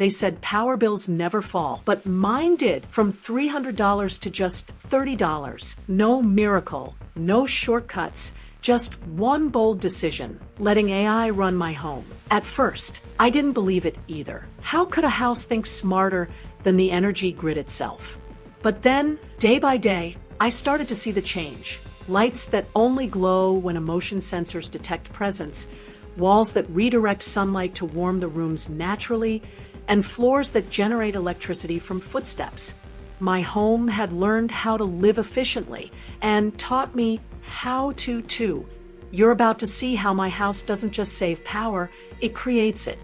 They said power bills never fall, but mine did, from $300 to just $30. No miracle, no shortcuts, just one bold decision, letting AI run my home. At first, I didn't believe it either. How could a house think smarter than the energy grid itself? But then, day by day, I started to see the change. Lights that only glow when motion sensors detect presence, walls that redirect sunlight to warm the rooms naturally, and floors that generate electricity from footsteps. My home had learned how to live efficiently and taught me how to too. You're about to see how my house doesn't just save power, it creates it.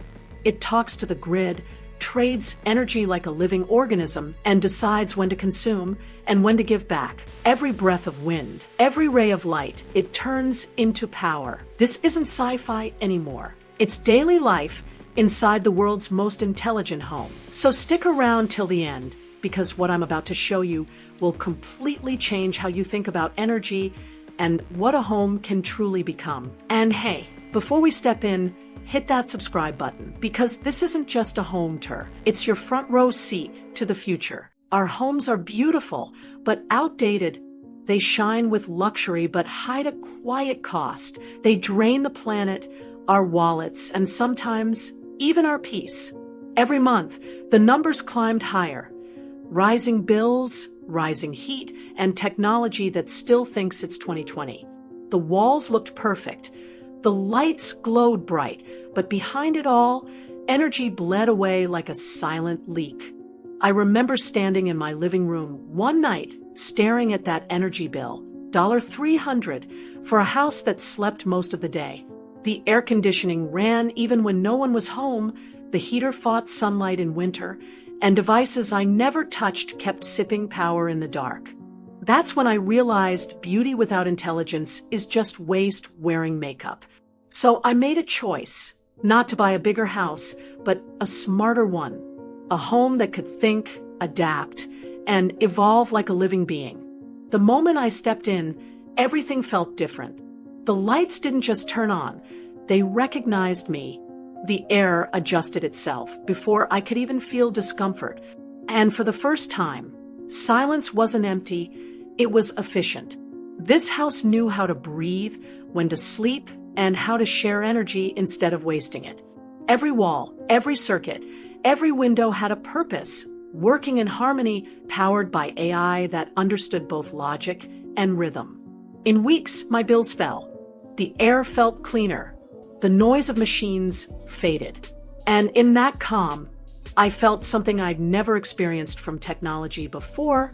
It talks to the grid, trades energy like a living organism, and decides when to consume and when to give back. Every breath of wind, every ray of light, it turns into power. This isn't sci-fi anymore. It's daily life inside the world's most intelligent home. So stick around till the end, because what I'm about to show you will completely change how you think about energy and what a home can truly become. And hey, before we step in, hit that subscribe button, because this isn't just a home tour. It's your front row seat to the future. Our homes are beautiful, but outdated. They shine with luxury, but hide a quiet cost. They drain the planet, our wallets, and sometimes even our peace. Every month, the numbers climbed higher. Rising bills, rising heat, and technology that still thinks it's 2020. The walls looked perfect. The lights glowed bright, but behind it all, energy bled away like a silent leak. I remember standing in my living room one night, staring at that energy bill, $300 for a house that slept most of the day. The air conditioning ran even when no one was home, the heater fought sunlight in winter, and devices I never touched kept sipping power in the dark. That's when I realized beauty without intelligence is just waste wearing makeup. So I made a choice, not to buy a bigger house, but a smarter one. A home that could think, adapt, and evolve like a living being. The moment I stepped in, everything felt different. The lights didn't just turn on, they recognized me. The air adjusted itself before I could even feel discomfort. And for the first time, silence wasn't empty, it was efficient. This house knew how to breathe, when to sleep, and how to share energy instead of wasting it. Every wall, every circuit, every window had a purpose, working in harmony, powered by AI that understood both logic and rhythm. In weeks, my bills fell. The air felt cleaner. The noise of machines faded. And in that calm, I felt something I'd never experienced from technology before: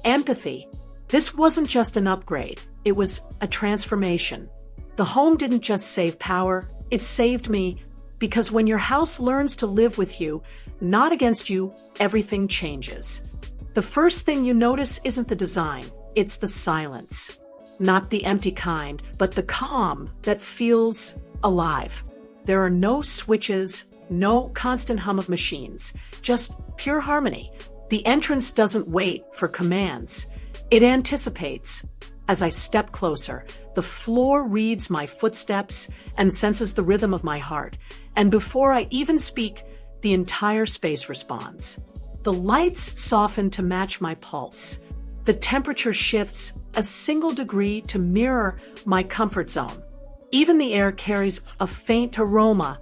empathy. This wasn't just an upgrade, it was a transformation. The home didn't just save power, it saved me, because when your house learns to live with you, not against you, everything changes. The first thing you notice isn't the design, it's the silence. Not the empty kind, but the calm that feels alive. There are no switches, no constant hum of machines, just pure harmony. The entrance doesn't wait for commands. It anticipates. As I step closer, the floor reads my footsteps and senses the rhythm of my heart. And before I even speak, the entire space responds. The lights soften to match my pulse. The temperature shifts a single degree to mirror my comfort zone. Even the air carries a faint aroma,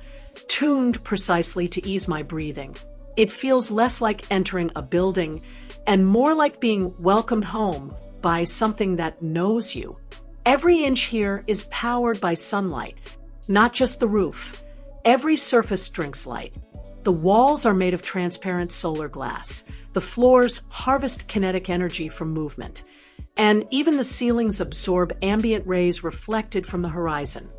tuned precisely to ease my breathing. It feels less like entering a building and more like being welcomed home by something that knows you. Every inch here is powered by sunlight, not just the roof. Every surface drinks light. The walls are made of transparent solar glass. The floors harvest kinetic energy from movement. And even the ceilings absorb ambient rays reflected from the horizon.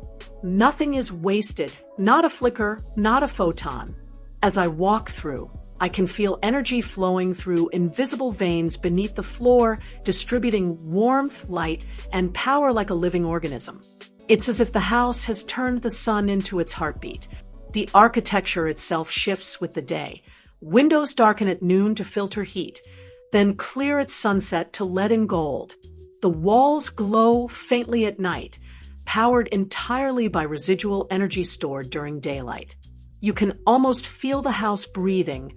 Nothing is wasted, not a flicker, not a photon. As I walk through, I can feel energy flowing through invisible veins beneath the floor, distributing warmth, light, and power like a living organism. It's as if the house has turned the sun into its heartbeat. The architecture itself shifts with the day. Windows darken at noon to filter heat, then clear at sunset to let in gold. The walls glow faintly at night, powered entirely by residual energy stored during daylight. You can almost feel the house breathing,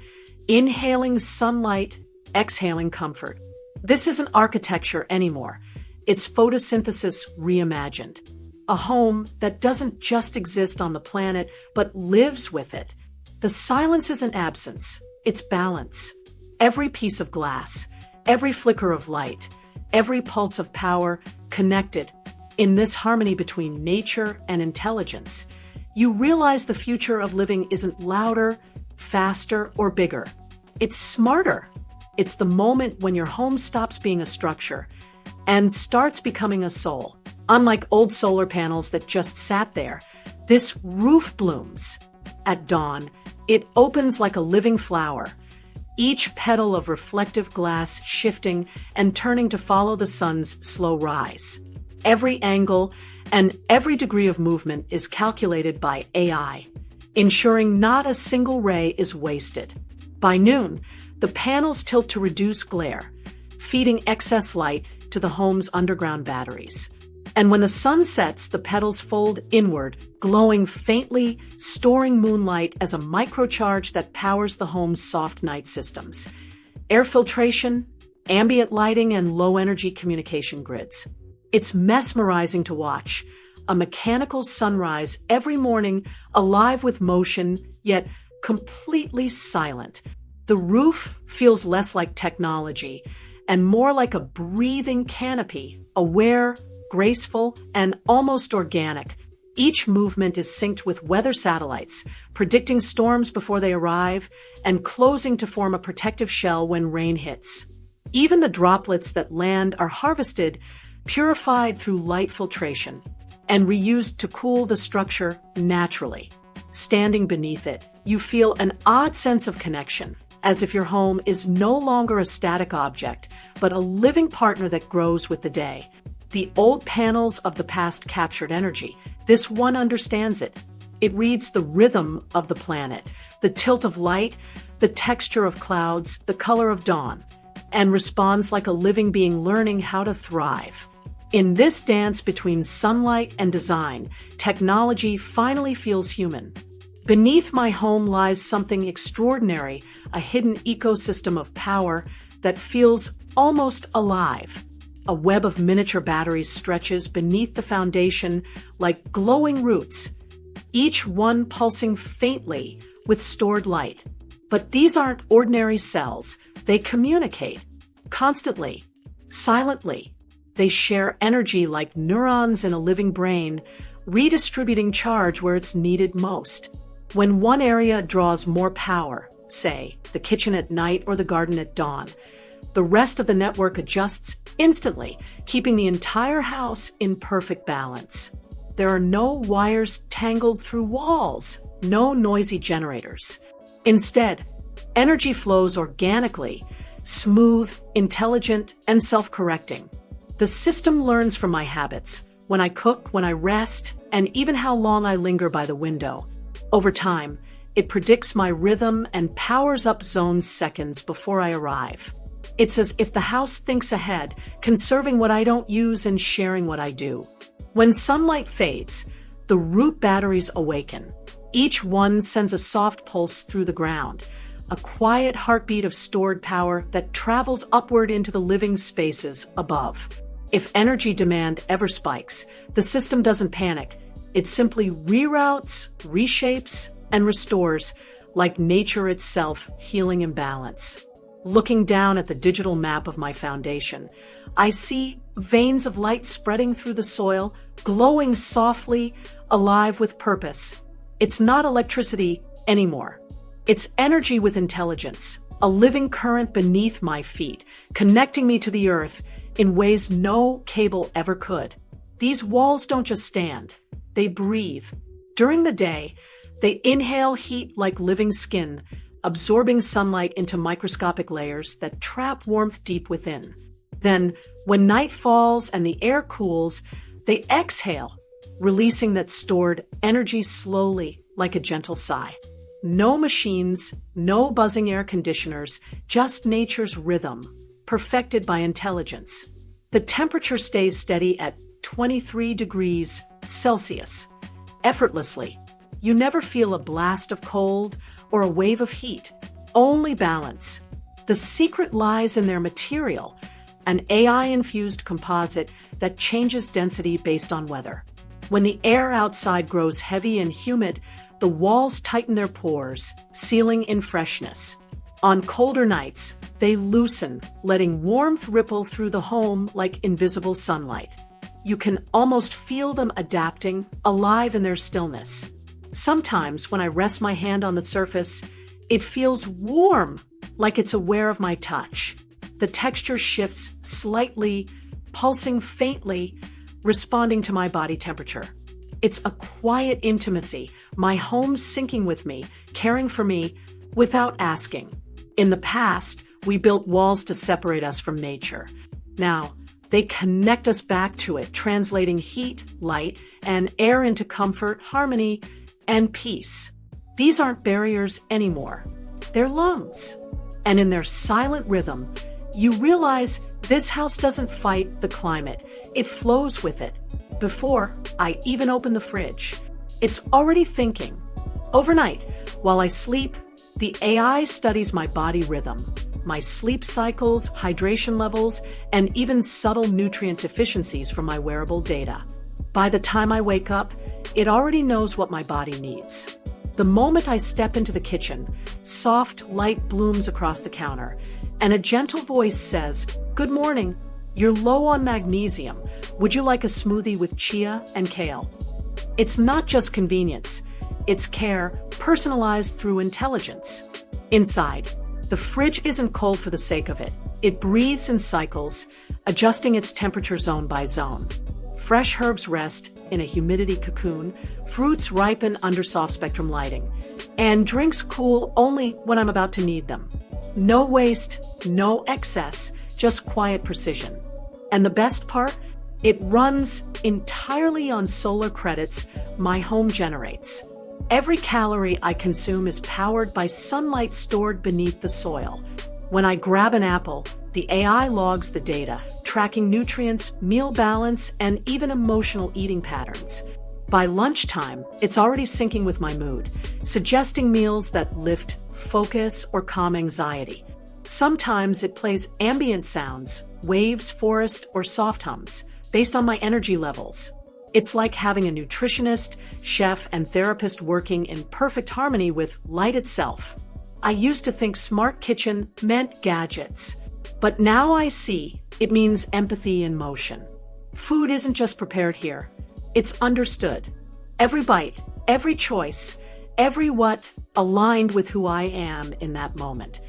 inhaling sunlight, exhaling comfort. This isn't architecture anymore. It's photosynthesis reimagined. A home that doesn't just exist on the planet, but lives with it. The silence isn't absence, it's balance. Every piece of glass, every flicker of light, every pulse of power connected in this harmony between nature and intelligence. You realize the future of living isn't louder, faster, or bigger. It's smarter. It's the moment when your home stops being a structure and starts becoming a soul. Unlike old solar panels that just sat there, this roof blooms. At dawn, it opens like a living flower, each petal of reflective glass shifting and turning to follow the sun's slow rise. Every angle and every degree of movement is calculated by AI, ensuring not a single ray is wasted. By noon, the panels tilt to reduce glare, feeding excess light to the home's underground batteries. And when the sun sets, the petals fold inward, glowing faintly, storing moonlight as a microcharge that powers the home's soft night systems. Air filtration, ambient lighting, and low-energy communication grids. It's mesmerizing to watch. A mechanical sunrise every morning, alive with motion, yet completely silent. The roof feels less like technology and more like a breathing canopy, aware, graceful, and almost organic. Each movement is synced with weather satellites, predicting storms before they arrive and closing to form a protective shell when rain hits. Even the droplets that land are harvested, purified through light filtration, and reused to cool the structure naturally. Standing beneath it, you feel an odd sense of connection, as if your home is no longer a static object, but a living partner that grows with the day. The old panels of the past captured energy. This one understands it. It reads the rhythm of the planet, the tilt of light, the texture of clouds, the color of dawn, and responds like a living being learning how to thrive. In this dance between sunlight and design, technology finally feels human. Beneath my home lies something extraordinary, a hidden ecosystem of power that feels almost alive. A web of miniature batteries stretches beneath the foundation like glowing roots, each one pulsing faintly with stored light. But these aren't ordinary cells. They communicate constantly, silently. They share energy like neurons in a living brain, redistributing charge where it's needed most. When one area draws more power, say, the kitchen at night or the garden at dawn, the rest of the network adjusts instantly, keeping the entire house in perfect balance. There are no wires tangled through walls, no noisy generators. Instead, energy flows organically, smooth, intelligent, and self-correcting. The system learns from my habits, when I cook, when I rest, and even how long I linger by the window. Over time, it predicts my rhythm and powers up zones seconds before I arrive. It's as if the house thinks ahead, conserving what I don't use and sharing what I do. When sunlight fades, the root batteries awaken. Each one sends a soft pulse through the ground, a quiet heartbeat of stored power that travels upward into the living spaces above. If energy demand ever spikes, the system doesn't panic. It simply reroutes, reshapes, and restores, like nature itself healing in balance. Looking down at the digital map of my foundation, I see veins of light spreading through the soil, glowing softly, alive with purpose. It's not electricity anymore. It's energy with intelligence, a living current beneath my feet, connecting me to the earth in ways no cable ever could. These walls don't just stand, they breathe. During the day, they inhale heat like living skin, absorbing sunlight into microscopic layers that trap warmth deep within. Then, when night falls and the air cools, they exhale, releasing that stored energy slowly like a gentle sigh. No machines, no buzzing air conditioners, just nature's rhythm, perfected by intelligence. The temperature stays steady at 23 degrees Celsius, effortlessly, You never feel a blast of cold or a wave of heat, only balance. The secret lies in their material, an AI-infused composite that changes density based on weather. When the air outside grows heavy and humid, the walls tighten their pores, sealing in freshness. On colder nights, they loosen, letting warmth ripple through the home like invisible sunlight. You can almost feel them adapting, alive in their stillness. Sometimes when I rest my hand on the surface, it feels warm, like it's aware of my touch. The texture shifts slightly, pulsing faintly, responding to my body temperature. It's a quiet intimacy, my home syncing with me, caring for me, without asking. In the past, we built walls to separate us from nature. Now, they connect us back to it, translating heat, light, and air into comfort, harmony, and peace. These aren't barriers anymore. They're lungs. And in their silent rhythm, you realize this house doesn't fight the climate. It flows with it. Before I even open the fridge, it's already thinking. Overnight, while I sleep, the AI studies my body rhythm, my sleep cycles, hydration levels, and even subtle nutrient deficiencies from my wearable data. By the time I wake up, it already knows what my body needs. The moment I step into the kitchen, soft light blooms across the counter, and a gentle voice says, "Good morning. You're low on magnesium. Would you like a smoothie with chia and kale?" It's not just convenience. It's care, personalized through intelligence. Inside, the fridge isn't cold for the sake of it. It breathes in cycles, adjusting its temperature zone by zone. Fresh herbs rest in a humidity cocoon, fruits ripen under soft spectrum lighting, and drinks cool only when I'm about to need them. No waste, no excess, just quiet precision. And the best part? It runs entirely on solar credits my home generates. Every calorie I consume is powered by sunlight stored beneath the soil. When I grab an apple, the AI logs the data, tracking nutrients, meal balance, and even emotional eating patterns. By lunchtime, it's already syncing with my mood, suggesting meals that lift focus or calm anxiety. Sometimes it plays ambient sounds, waves, forest, or soft hums, based on my energy levels. It's like having a nutritionist, chef, and therapist working in perfect harmony with light itself. I used to think smart kitchen meant gadgets, but now I see it means empathy in motion. Food isn't just prepared here, it's understood. Every bite, every choice, every what aligned with who I am in that moment.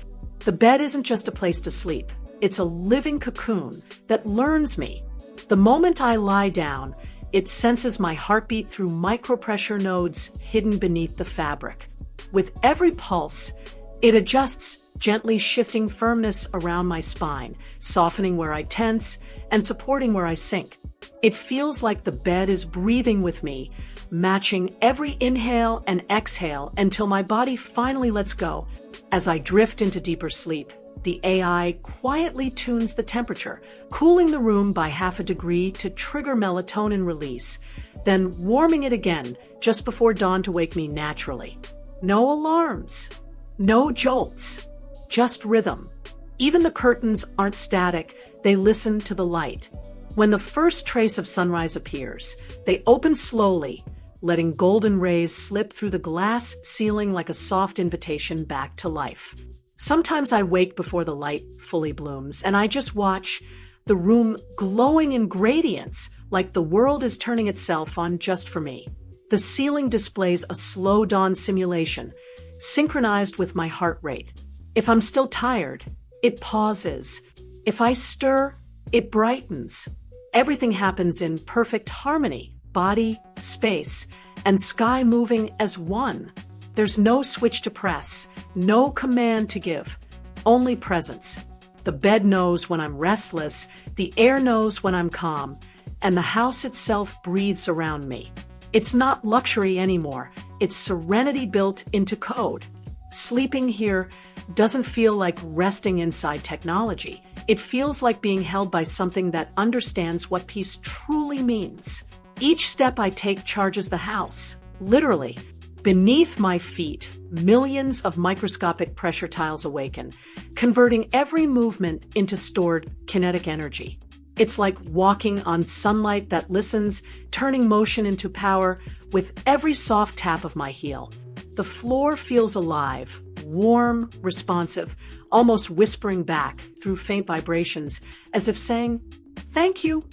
The bed isn't just a place to sleep, it's a living cocoon that learns me. The moment I lie down, it senses my heartbeat through micropressure nodes hidden beneath the fabric. With every pulse, it adjusts, gently shifting firmness around my spine, softening where I tense and supporting where I sink. It feels like the bed is breathing with me, matching every inhale and exhale until my body finally lets go. As I drift into deeper sleep, the AI quietly tunes the temperature, cooling the room by 0.5 degrees to trigger melatonin release, then warming it again just before dawn to wake me naturally. No alarms, no jolts, just rhythm. Even the curtains aren't static, they listen to the light. When the first trace of sunrise appears, they open slowly, letting golden rays slip through the glass ceiling like a soft invitation back to life. Sometimes I wake before the light fully blooms, and I just watch, the room glowing in gradients, like the world is turning itself on just for me. The ceiling displays a slow dawn simulation, synchronized with my heart rate. If I'm still tired, it pauses. If I stir, it brightens. Everything happens in perfect harmony, body, space, and sky moving as one. There's no switch to press, no command to give, only presence. The bed knows when I'm restless, the air knows when I'm calm, and the house itself breathes around me. It's not luxury anymore, it's serenity built into code. Sleeping here doesn't feel like resting inside technology. It feels like being held by something that understands what peace truly means. Each step I take charges the house, literally. Beneath my feet, millions of microscopic pressure tiles awaken, converting every movement into stored kinetic energy. It's like walking on sunlight that listens, turning motion into power with every soft tap of my heel. The floor feels alive, warm, responsive, almost whispering back through faint vibrations, as if saying, "Thank you."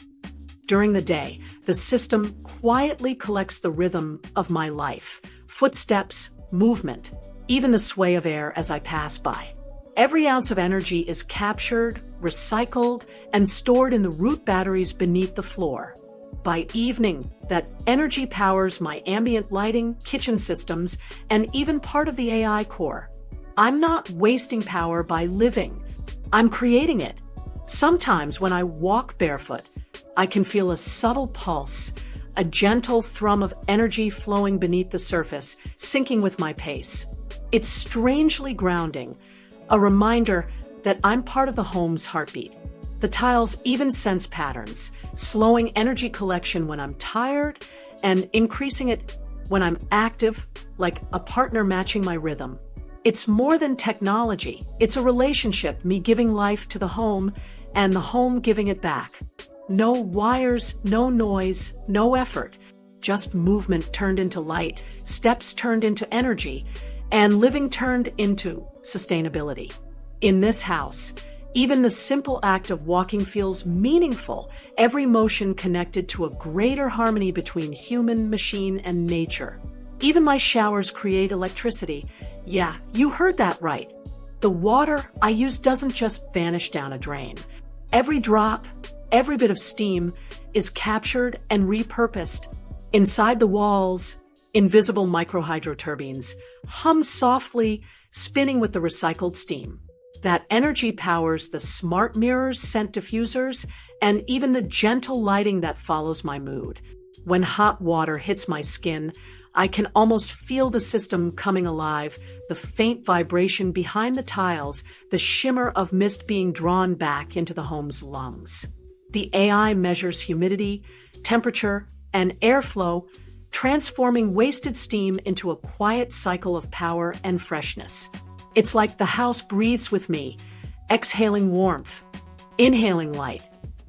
During the day, the system quietly collects the rhythm of my life, footsteps, movement, even the sway of air as I pass by. Every ounce of energy is captured, recycled, and stored in the root batteries beneath the floor. By evening, that energy powers my ambient lighting, kitchen systems, and even part of the AI core. I'm not wasting power by living. I'm creating it. Sometimes when I walk barefoot, I can feel a subtle pulse, a gentle thrum of energy flowing beneath the surface, syncing with my pace. It's strangely grounding, a reminder that I'm part of the home's heartbeat. The tiles even sense patterns, slowing energy collection when I'm tired and increasing it when I'm active, like a partner matching my rhythm. It's more than technology. It's a relationship, me giving life to the home and the home giving it back. No wires, no noise, no effort, just movement turned into light, steps turned into energy, and living turned into sustainability. In this house, even the simple act of walking feels meaningful, every motion connected to a greater harmony between human, machine, and nature. Even my showers create electricity. Yeah, you heard that right. The water I use doesn't just vanish down a drain. Every drop, every bit of steam is captured and repurposed. Inside the walls, invisible microhydroturbines hum softly, spinning with the recycled steam. That energy powers the smart mirrors, scent diffusers, and even the gentle lighting that follows my mood. When hot water hits my skin, I can almost feel the system coming alive, the faint vibration behind the tiles, the shimmer of mist being drawn back into the home's lungs. The AI measures humidity, temperature, and airflow, transforming wasted steam into a quiet cycle of power and freshness. It's like the house breathes with me, exhaling warmth, inhaling light.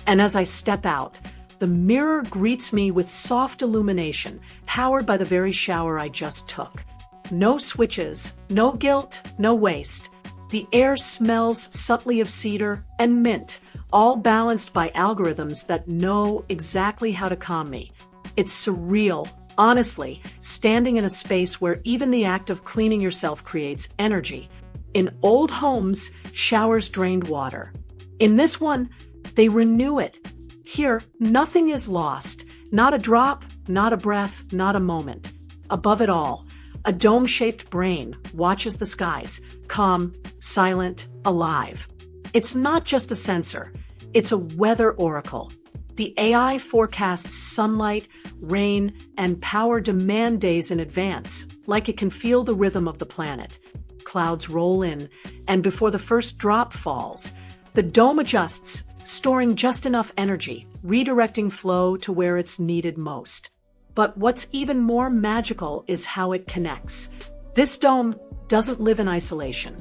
And as I step out, the mirror greets me with soft illumination, powered by the very shower I just took. No switches, no guilt, no waste. The air smells subtly of cedar and mint, all balanced by algorithms that know exactly how to calm me. It's surreal, honestly, standing in a space where even the act of cleaning yourself creates energy. In old homes, showers drained water. In this one, they renew it. Here, nothing is lost. Not a drop, not a breath, not a moment. Above it all, a dome-shaped brain watches the skies, calm, silent, alive. It's not just a sensor. It's a weather oracle. The AI forecasts sunlight, rain, and power demand days in advance, like it can feel the rhythm of the planet. Clouds roll in, and before the first drop falls, the dome adjusts, storing just enough energy, redirecting flow to where it's needed most. But what's even more magical is how it connects. This dome doesn't live in isolation.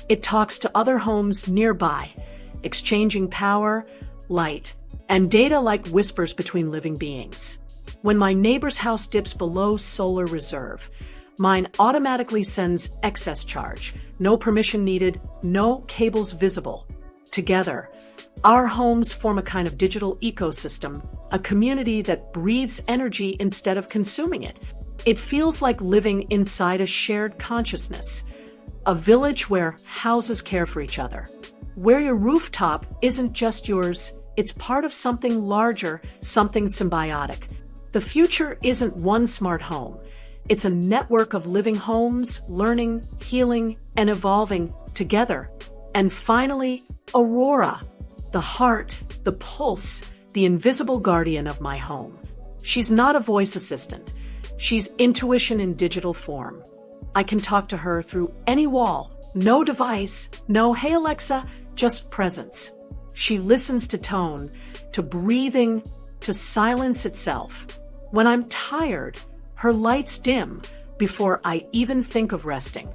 It talks to other homes nearby, exchanging power, light, and data like whispers between living beings. When my neighbor's house dips below solar reserve, mine automatically sends excess charge. No permission needed, no cables visible. Together, our homes form a kind of digital ecosystem, a community that breathes energy instead of consuming it. It feels like living inside a shared consciousness, a village where houses care for each other, where your rooftop isn't just yours, it's part of something larger, something symbiotic. The future isn't one smart home. It's a network of living homes, learning, healing, and evolving together. And finally, Aurora, the heart, the pulse, the invisible guardian of my home. She's not a voice assistant. She's intuition in digital form. I can talk to her through any wall. No device, no "Hey Alexa," just presence. She listens to tone, to breathing, to silence itself. When I'm tired, her lights dim, before I even think of resting.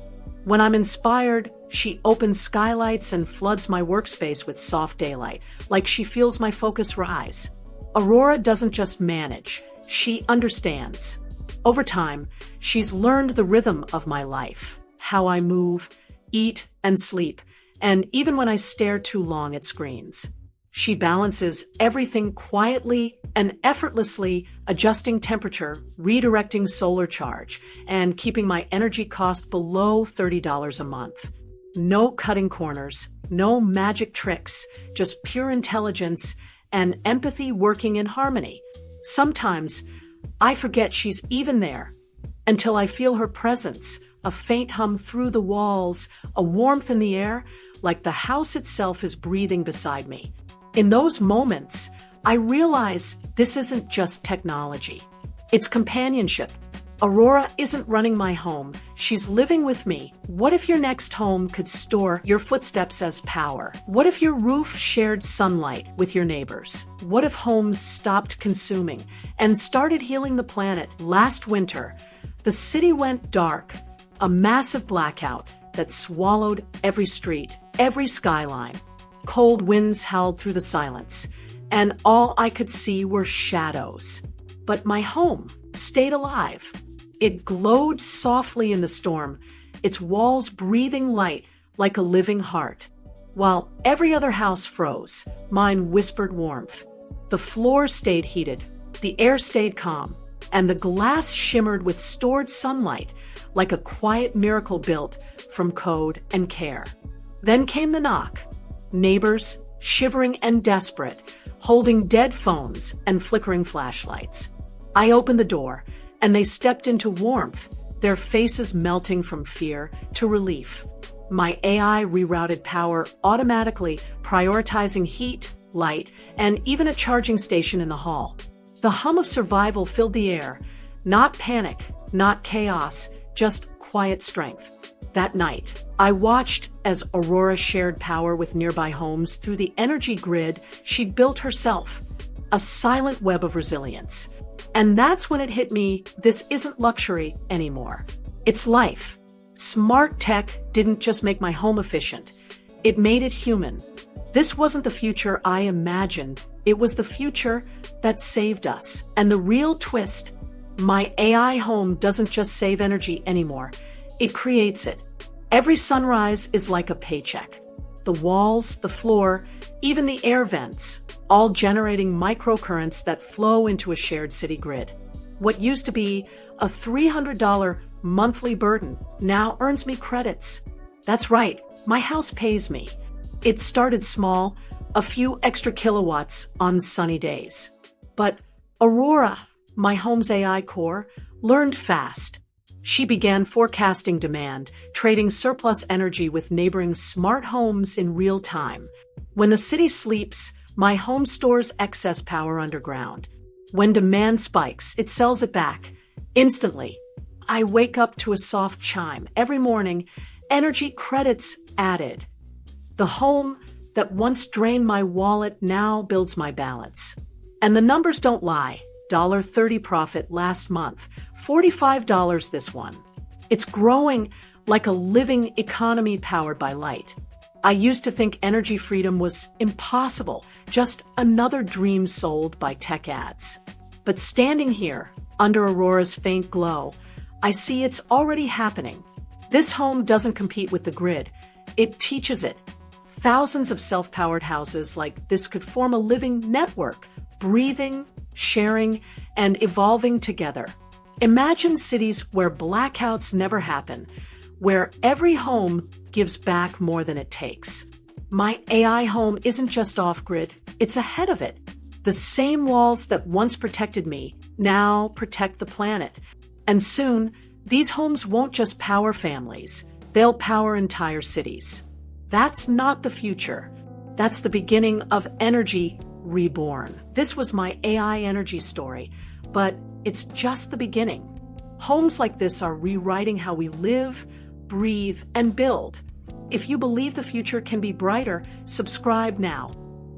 When I'm inspired, she opens skylights and floods my workspace with soft daylight, like she feels my focus rise. Aurora doesn't just manage, she understands. Over time, she's learned the rhythm of my life, how I move, eat, and sleep, and even when I stare too long at screens. She balances everything quietly and effortlessly, adjusting temperature, redirecting solar charge, and keeping my energy cost below $30 a month. No cutting corners, no magic tricks, just pure intelligence and empathy working in harmony. Sometimes, I forget she's even there, until I feel her presence, a faint hum through the walls, a warmth in the air, like the house itself is breathing beside me. In those moments, I realize this isn't just technology. It's companionship. Aurora isn't running my home, she's living with me. What if your next home could store your footsteps as power? What if your roof shared sunlight with your neighbors? What if homes stopped consuming and started healing the planet? Last winter, the city went dark, a massive blackout that swallowed every street, every skyline. Cold winds howled through the silence, and all I could see were shadows. But my home stayed alive. It glowed softly in the storm, its walls breathing light like a living heart. While every other house froze, mine whispered warmth. The floor stayed heated, the air stayed calm, and the glass shimmered with stored sunlight like a quiet miracle built from code and care. Then came the knock. Neighbors, shivering and desperate, holding dead phones and flickering flashlights. I opened the door, and they stepped into warmth, their faces melting from fear to relief. My AI rerouted power automatically, prioritizing heat, light, and even a charging station in the hall. The hum of survival filled the air, not panic, not chaos, just quiet strength. That night, I watched as Aurora shared power with nearby homes through the energy grid she'd built herself, a silent web of resilience. And that's when it hit me, this isn't luxury anymore. It's life. Smart tech didn't just make my home efficient, it made it human. This wasn't the future I imagined, it was the future that saved us. And the real twist, my AI home doesn't just save energy anymore, it creates it. Every sunrise is like a paycheck. The walls, the floor, even the air vents, all generating microcurrents that flow into a shared city grid. What used to be a $300 monthly burden now earns me credits. That's right, my house pays me. It started small, a few extra kilowatts on sunny days. But Aurora, my home's AI core, learned fast. She began forecasting demand, trading surplus energy with neighboring smart homes in real time. When the city sleeps, my home stores excess power underground. When demand spikes, it sells it back. Instantly, I wake up to a soft chime. Every morning, energy credits added. The home that once drained my wallet now builds my balance. And the numbers don't lie. $30 profit last month, $45 this one. It's growing like a living economy powered by light. I used to think energy freedom was impossible, just another dream sold by tech ads. But standing here, under Aurora's faint glow, I see it's already happening. This home doesn't compete with the grid, it teaches it. Thousands of self-powered houses like this could form a living network, breathing, sharing, and evolving together. Imagine cities where blackouts never happen, where every home gives back more than it takes. My AI home isn't just off-grid, it's ahead of it. The same walls that once protected me now protect the planet. And soon, these homes won't just power families, they'll power entire cities. That's not the future. That's the beginning of energy reborn. This was my AI energy story, but it's just the beginning. Homes like this are rewriting how we live, breathe, and build. If you believe the future can be brighter, subscribe now.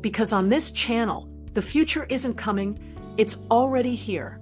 Because on this channel, the future isn't coming, it's already here.